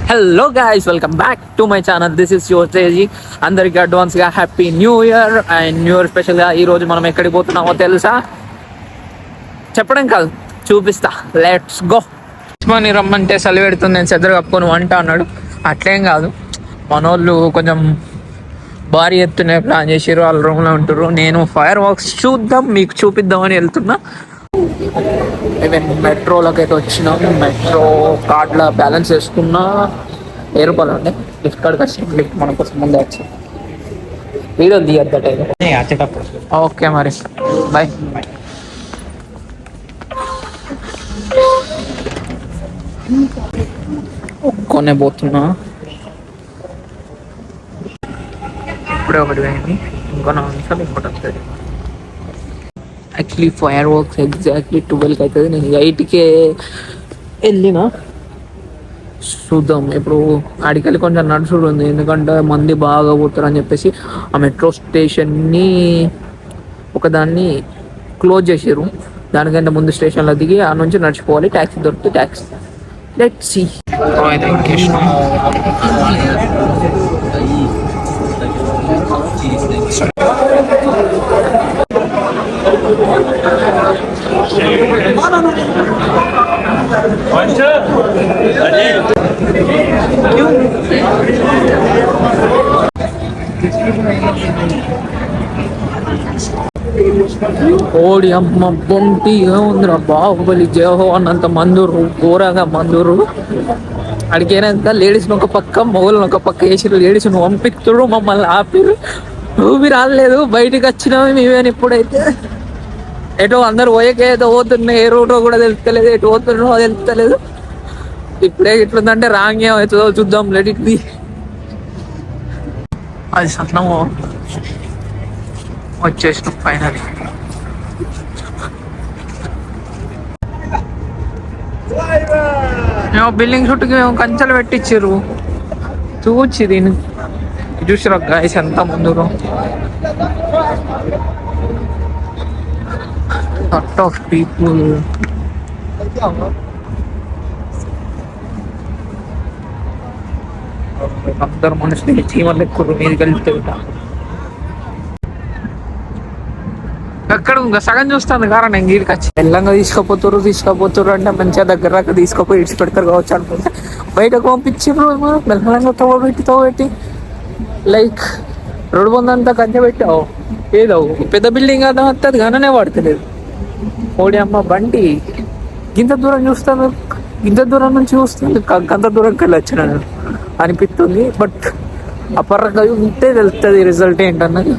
Hello guys, welcome back to my channel. This is your Teji. అందరికి అడ్వాన్స్గా happy new year. And new year స్పెషల్గా ఈరోజు మనం ఎక్కడికి పోతున్నామో తెలుసా? చెప్పడం కాదు, చూపిస్తా. Let's go. మని రమ్మంటే చలి పెడుతుంది, నేను చెద్దరు కప్పుకొని వంట అన్నాడు. అట్లేం కాదు, మనోళ్ళు కొంచెం భారీ ఎత్తునే ప్లాన్ చేసారు. వాళ్ళ రూమ్లో ఉంటారు. నేను ఫైర్ వర్క్స్ చూద్దాం, మీకు చూపిద్దామని వెళ్తున్నా. ఈవెన్ మెట్రోలోకి అయితే వచ్చినాం. మెట్రో కార్డ్లో బ్యాలెన్స్ వేసుకున్నా ₹10 అండి. లిఫ్ట్ కార్డ్కి వచ్చినాం. లిఫ్ట్ మన కోసం ముందే వచ్చి వీడియో తీయద్దు. ఓకే మరి బాయ్. ఒక్కొనే పోతున్నా. ఇప్పుడే ఒకటి పోయింది, ఇంకో 4 నిమిషాలు ఇంకోటి వస్తుంది. యాక్చువల్లీ ఫైర్ వర్క్స్ ఎగ్జాక్ట్లీ 12కి అవుతుంది. నేను 8కే వెళ్ళిన. చూద్దాం. ఇప్పుడు అడికెళ్ళి కొంచెం నడుచుడు ఉంది, ఎందుకంటే మంది బాగా పోతారు అని చెప్పేసి ఆ మెట్రో స్టేషన్ని ఒకదాన్ని క్లోజ్ చేసారు. దానికంటే ముందు స్టేషన్లో దిగి ఆ నుంచి నడిచిపోవాలి. ట్యాక్సీ దొరికితే ట్యాక్సీ. Let's see. ఓడి అమ్మ బొంటిగా ఉందిరా. బాహుబలి జయహో అన్నంత మందురు, ఘోరగా మందురు. అడిగేనంత లేడీస్ని ఒక పక్క, మొగలను ఒక పక్క వేసిరు. లేడీస్ని పంపిస్తుడు, మమ్మల్ని ఆపిరు. ఊపి రాలేదు. బయటకు వచ్చినాము మేమేని. ఇప్పుడైతే ఎటో అందరు పోయేకే ఏదో పోతున్నాయి. ఏ రూటో కూడా తెలుస్తలేదు, ఎటు పోతున్నో తెలుస్తలేదు. ఇప్పుడే ఇట్లుందంటే రాంగ్ ఏమవుతుందో చూద్దాం. Let it be. అది సన్నము వచ్చేసినాం ఫైనల్. మేము బిల్డింగ్ చుట్టూకి మేము కంచెలు పెట్టించారు. చూచి దీన్ని చూసిరా గాయస్ ఎంత ముందు. Lot of people. అందరు మనుషులు చీమలు ఎక్కువ మీది కలిస్తే ఎక్కడ ఇంకా సగం చూస్తాను కారణం ఇంటికి వచ్చి తెల్లంగా తీసుకుపోతారు అంటే మంచిగా దగ్గర దాకా తీసుకుపోయి ఇడిచి పెడతారు కావచ్చు అనుకుంటే బయటకు పంపించారు. మెల్లగా తవ్వబెట్టి లైక్ రోడ్డు పొందంతా కంచె పెట్టావు. ఏదో పెద్ద బిల్డింగ్ అర్థం వస్తుంది, గననే పడతలేదు. ఓడి అమ్మ బండి ఇంత దూరం చూస్తాను, ఇంత దూరం నుంచి చూస్తుంది, అంత దూరం కలిసి వచ్చినాను అనిపిస్తుంది. బట్ అప్పర్రగా ఉంటే తెలుస్తుంది రిజల్ట్ ఏంటన్నది.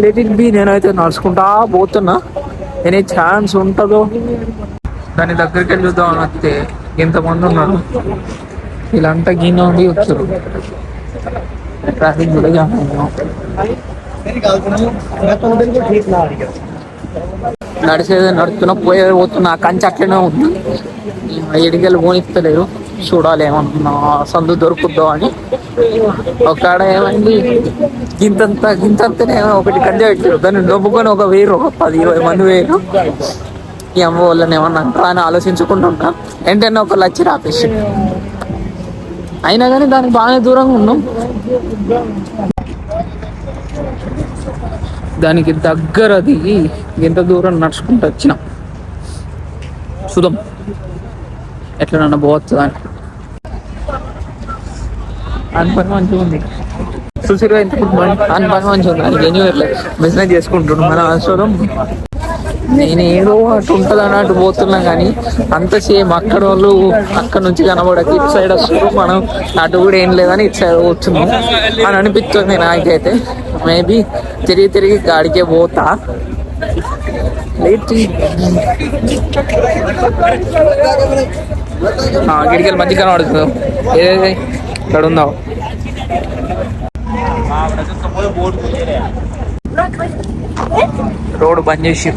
Let it be. నేనైతే నడుచుకుంటా పోతున్నా. ఎనీ ఛాన్స్ ఉంటుందో దాని దగ్గరికి వెళ్ళి చూద్దాం అని వస్తే ఎంతమంది ఉన్నారు. వీళ్ళంతా గిన్నె ఉండి వచ్చారు. ట్రాఫిక్ కూడా నడిచేది నడుస్తున్నా, పోతున్నా. కంచె అట్లనే ఉంది. ఎడికెళ్ళి పోనిస్తలేరు. చూడాలి ఏమన్నా సందు దొరుకుద్దాం అని. ఒక్కడ ఏమైంది, గింతంతనే ఒకటి కంచె పెట్టారు. దాన్ని డబ్బుకొని ఒక 1000 ఒక 10-20 మంది వేరు. ఈ అమ్మ వాళ్ళని ఏమన్నా అంటారా అని ఆలోచించుకుంటున్నా. ఏంటన్నా ఒక లచ్చి రాపేసి అయినా కానీ దానికి బాగానే దూరంగా ఉన్నాం. దానికి దగ్గరది ఎంత దూరం నడుచుకుంటూ వచ్చినాం. చూద్దాం ఎట్లనన్నా పోవచ్చు అని. అని పని మంచిగా ఉంది. చూసిరుగా ఎంత అని పని మంచిగా ఉంది. అని ఎన్యూర్లే బిజినెస్ చేసుకుంటున్నాం. మన అవసరం నేను ఏదో అటు ఉంటుంది అన్నట్టు పోతున్నా, కానీ అంత సేమ్ అక్కడ వాళ్ళు అక్కడ నుంచి కనబడక ఇటు సైడ్ వస్తారు. మనం అటు కూడా ఏం లేదని ఇటు సైడ్ పోతున్నాం అని అనిపిస్తుంది నాకైతే. మేబీ తిరిగి గాడికే పోతా. గిడికెళ్ళి మంచిగా కనబడుతుంది. ఏదైతే ఇక్కడ ఉందో రోడ్డు బంద్ చేసి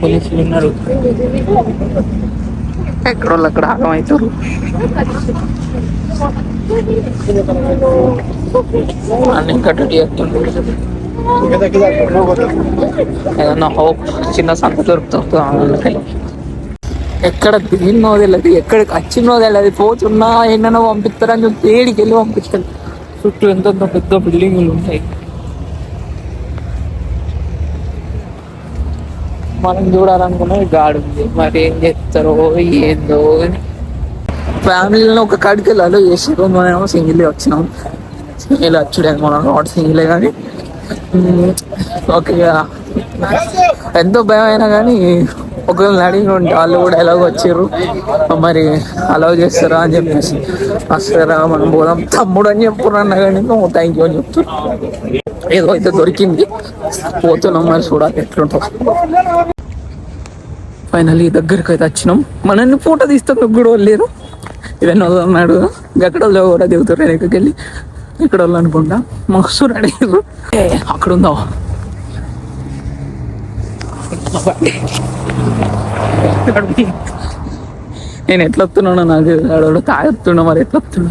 పోలీసులు ఉన్నారు. ఎక్కడోళ్ళు అక్కడ ఆగమవుతారు. అన్ని కట్టడి చేస్తుంటారు. ఏదన్నా హోప్ చిన్న సంత దొరుకుతుంది. ఎక్కడ దిగినో తెలియదు, ఎక్కడికి వచ్చినో తెలియదు, పోతున్నా ఎన్నో పంపిస్తారని చెప్పి ఏడికి వెళ్ళి పంపిస్తారు. చుట్టూ ఎంత పెద్ద బిల్డింగులు ఉంటాయి. మనం చూడాలనుకున్నది గాడి ఉంది, మరి ఏం చేస్తారో ఏందో అని. ఫ్యామిలీలో ఒక కాడికి వెళ్ళాలో చేసారు, మనమేమో సింగిల్ వచ్చినాం. సింగిల్ వచ్చుడే మనం నాట్ సింగిలే కానీ ఓకే. ఎంతో భయం అయినా కానీ ఒకరిని అడిగి ఉంటే వాళ్ళు కూడా ఎలాగో వచ్చారు, మరి అలౌ చేస్తారా అని చెప్పేసి వస్తారా మనం పోదాం తమ్ముడు అని చెప్పుకున్నా కానీ నువ్వు థ్యాంక్ యూ అని చెప్తున్నా. ఏదో అయితే దొరికింది, పోతున్నాం, మరి చూడాలి ఎట్లుంటాం. ఫైనల్లీ దగ్గరికి అయితే వచ్చినాం. మనల్ని ఫోటో తీస్తాం కూడా లేరు. ఇవన్నీ అన్నాడు ఎక్కడ కూడా దిగుతారు. నేను ఇక్కడికి వెళ్ళి ఇక్కడ వాళ్ళు అనుకుంటా మస్తు అడిగారు. అక్కడ ఉందా నేను ఎట్లా వస్తున్నానో నాకు ఆడవాడు తాగొస్తున్నా, మరి ఎట్లా వస్తున్నా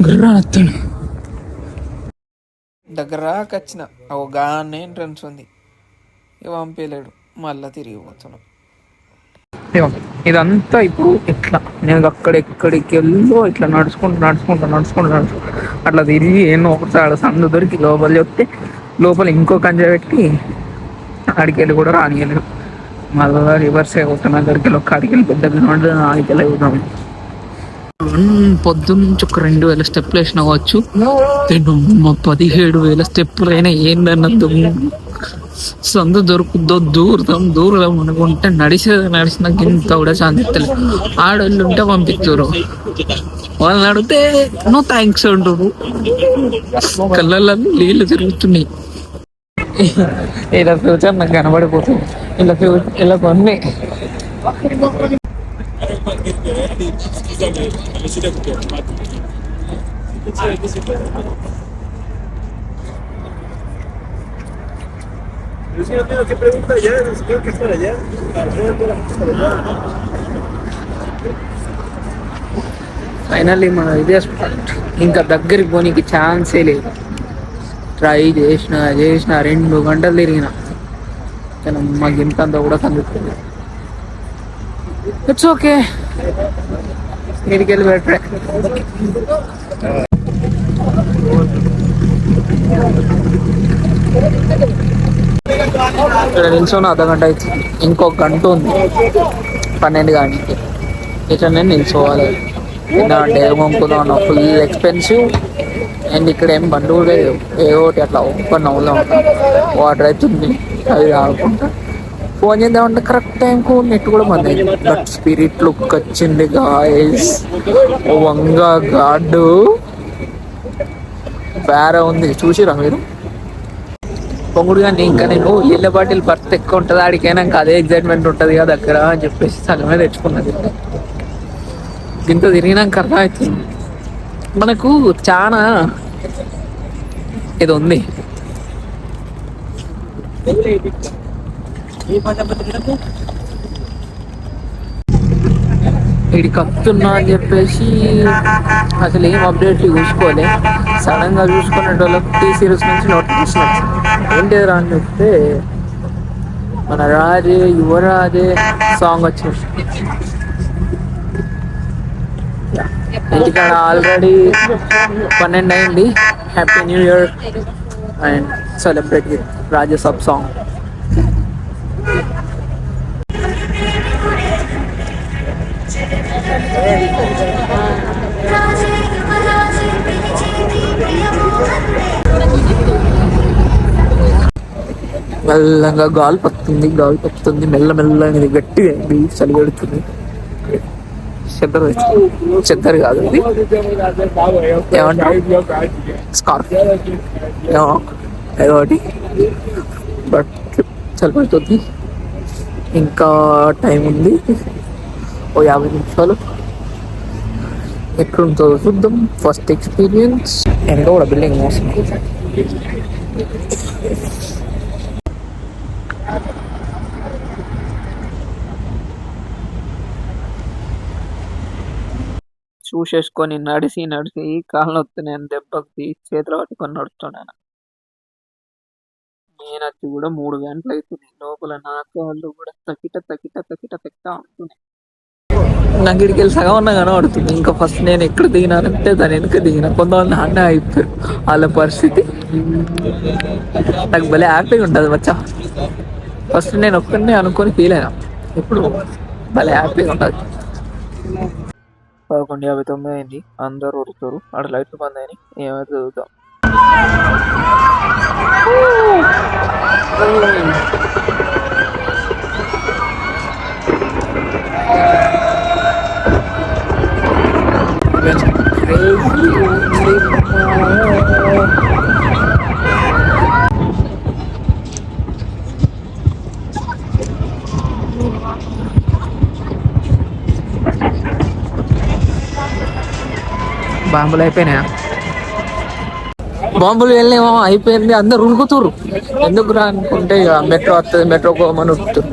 గుర్రా వస్తున్నా. దగ్గర వచ్చిన ఓ గానే ఎంట్రన్స్ ఉంది, ఇక పంపించలేడు, మళ్ళా తిరిగిపోతున్నాం. ఇదంతా ఇప్పుడు ఇట్లా నేను అక్కడెక్కడికి వెళ్ళో ఇట్లా నడుచుకుంటా అట్లా తిరిగి ఎన్నో ఒకసారి సందు దొరికి లోపల చెప్తే లోపల ఇంకో కంజ పెట్టి ఆడికి వెళ్ళి కూడా రానియలేదు. మళ్ళా రివర్స్ అయిపోతున్నా దగ్గరికి వెళ్ళి ఒక ఆడికి వెళ్ళి పెద్ద ఆడికి వెళ్ళి అవుతాం. పొద్దున్నుంచి ఒక 2000 స్టెప్లు వేసిన కావచ్చు, 17,000 స్టెప్పులు అయినా ఏందన్నది సందు దొరుకుద్దో దూరం అనుకుంటే నడిచిన ఇంత కూడా శాంతిస్తలేదు. ఆడవాళ్ళు ఉంటే పంపిస్తారు, వాళ్ళని అడిగితే నో థ్యాంక్స్ అంటారు. కళ్ళల్లో నీళ్ళు తిరుగుతున్నాయి. ఇలా ఫ్యూచర్ నాకు కనబడిపోతుంది. ఇలా కొన్ని ఫైనల్లీ మన ఇదే స్పాట్. ఇంకా దగ్గరికి పోనీకి ఛాన్సే లేదు. ట్రై చేసిన 2 గంటలు తిరిగిన కానీ మాకు ఇంతంతా కూడా కనిపిస్తుంది. ఇట్స్ ఓకే, మీదికి వెళ్ళి బెటరే. ఇక్కడ నిల్చొని అర్ధగంట అవుతుంది, ఇంకొక గంట ఉంది 12 గంటకి. ఇట్లా నేను నిల్చోవాలి. ఎందుకంటే ఏమనుకుందాం అన్న ఫుల్ ఎక్స్పెన్సివ్, అండ్ ఇక్కడ ఏం బండి కూడా లేదు. ఒకటి అట్లా ఓపెన్ అవులో ఉంటాం, వాటర్ అవుతుంది అది ఆడుకుంటా. ఫోన్ చేద్దామంటే కరెక్ట్ టైంకు నెట్ కూడా బంద్ అయింది. బట్ స్పిరిట్ లుక్ వచ్చింది గాయస్. వంగా గాడ్డు వేరే ఉంది, చూసిరా మీరు? పొంగుడు కానీ ఇంకా నేను నీళ్ళ బాటిల్ బర్త్ ఎక్కువ ఉంటుంది ఆడికైనాక అదే ఎగ్జైట్మెంట్ ఉంటుంది కదా దగ్గర అని చెప్పేసి సగమే తెచ్చుకున్నది. ఇంత తిరిగినాక అర్థమవుతుంది మనకు చాలా ఇది ఉంది. వీడికి కప్తున్నా అని చెప్పేసి అసలు ఏం అప్డేట్ చూసుకోలే. సడన్ గా చూసుకునేటోళ్ళకి టీ సిరీస్ నుంచి నోటిఫికేషన్ వచ్చింది. ఏంటి రా అని చెప్తే మన రాజే యువరాజే సాంగ్ వచ్చింది. ఇంటికాడ ఆల్రెడీ 12 అయింది. Happy new year and celebrate with Raja Saab song. మెల్లగా గాలి పడుతుంది మెల్లమెల్లగా. ఇది గట్టిగా అయింది, చలి పెడుతుంది. చెద్దరు కాదు ఇది, ఏమంటారు స్కార్ఫ్ ఏదోటి. బట్ చలి పెడుతుంది. ఇంకా టైం ఉంది, ఓ 50 నిమిషాలు. ఎట్లుంటుందో చూద్దాం. First experience. వెనక కూడా బిల్డింగ్ మోసం. చూసేసుకొని నడిచి కాళ్ళు వస్తున్నాయని దెబ్బకి చేతులు పట్టుకొని నడుస్తున్నాను. నేను వచ్చి కూడా 3 గంటలు అవుతుంది. లోపల నా కాళ్ళు కూడా తక్కిట అంటున్నాయి. నాకు ఇక్కడికి వెళ్ళి సగం ఉన్నా కనబడుతుంది. ఇంకా ఫస్ట్ నేను ఎక్కడ దిగినానంటే దాని వెనుక దిగిన. కొంతమంది అన్న అయిపోయారు వాళ్ళ పరిస్థితి. నాకు భలే హ్యాపీగా ఉంటుంది వచ్చా. ఫస్ట్ నేను ఒక్కడినే అనుకొని ఫీల్ అయినా. ఇప్పుడు భలే హ్యాపీగా ఉంటుంది. 11:59 అయింది. అందరూ ఉరుకుతారు. ఆడ లైట్లు బంద్ అయినాయి. ఏమైతే చదువుతాం. బాంబులు అయిపోయినాయా? బాంబులు వెళ్ళేమో అయిపోయింది. అందరు ఉరుకుతురు. ఎందుకు రా అనుకుంటే ఇక మెట్రో వస్తుంది, మెట్రో పోమని ఉరుకుతారు.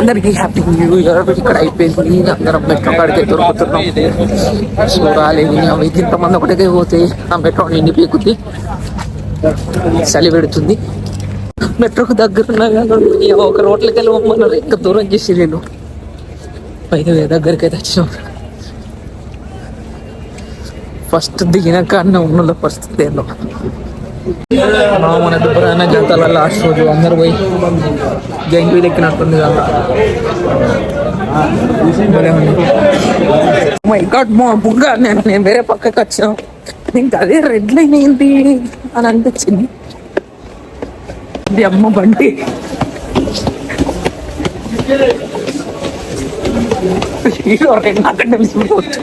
అందరికి హ్యాపీ న్యూ ఇయర్. ఇక్కడ అయిపోయింది. అందరం మెట్రో కాడికి దొరుకుతున్నాం. చూడాలి అవి ఇంతమంది ఒకటికే పోతే ఆ మెట్రో నిండి పీకుద్ది, చలి పెడుతుంది. మెట్రోకు దగ్గర ఒక రోడ్లకి వెళ్ళి పోమన్నారు. ఇంకా దూరం చేసి నేను దగ్గరికి అయితే వచ్చినాం. ఫస్ట్ దిగిన కాడనే ఉన్న పరిస్థితి ఏందో. మన దుబ్బరాన జాతర లాస్ట్ రోజు అందరు పోయి జైన్ ఎక్కినట్టుంది కదా. బుగ్గా నేను వేరే పక్కకి వచ్చాను. ఇంకా అదే రెడ్ లైన్ ఏంటి అని అనిపించింది. ఇది అమ్మ బండి. హీరో రెండు నాకంటే విసిపోవచ్చు.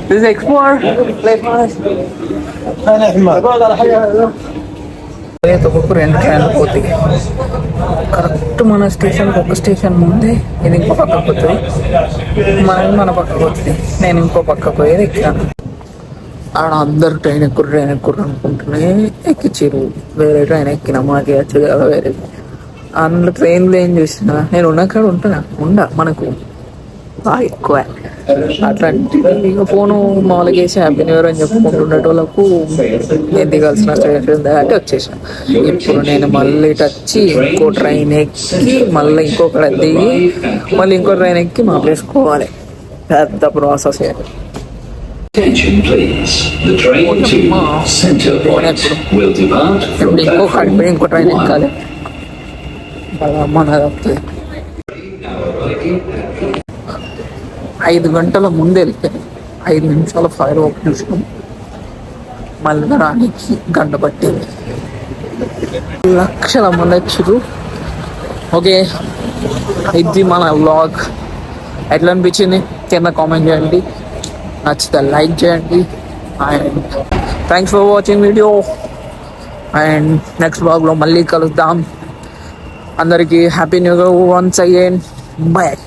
This explore రెండు ట్రైన్లు పోతాయి. కరెక్ట్ మన స్టేషన్ ఒక స్టేషన్ ముందే ఇది ఇంకో పక్కకు పోతుంది. మన పక్కకు పోతుంది. నేను ఇంకో పక్కకు పోయేది ఎక్కాను. ఆడ అందరు ట్రైన్ ఎక్కురు అనుకుంటూనే ఎక్కించారు. వేరే ట్రైన్ ఎక్కినా మాకే వచ్చేది కదా వేరే. అందులో ట్రైన్లో ఏం చేసినా నేను ఉన్న కాడ ఉండా మనకు బాగా ఎక్కువ. అట్లాంటి ఇక ఫోను మామూలుగా వేసి హ్యాపీ న్యూ ఇయర్ అని చెప్పుకుంటుండేటోళ్ళకు నేను దిగాల్సిన స్టేషన్ అంటే వచ్చేసాను. ఇప్పుడు నేను మళ్ళీ వచ్చి ఇంకో ట్రైన్ ఎక్కి మళ్ళీ ఇంకొకటి దిగి మళ్ళీ ఇంకో ట్రైన్ ఎక్కి మా ప్లేసుకోవాలి. పెద్ద ప్రాసెస్. ఇంకో ట్రైన్ ఎక్కాలి. మన 5 గంటల ముందే వెళ్తాను. 5 నిమిషాల ఫైర్ వర్క్ చూసుకుని మళ్ళీ రానికి గంట పట్టింది. లక్షల మంది వచ్చారు. ఓకే, ఇది మన వ్లాగ్. ఎట్లా అనిపించింది కింద కామెంట్ చేయండి. నచ్చితే లైక్ చేయండి. And thanks for watching video. And next వ్లాగ్లో మళ్ళీ కలుద్దాం. అందరికీ happy new year once again. Bye.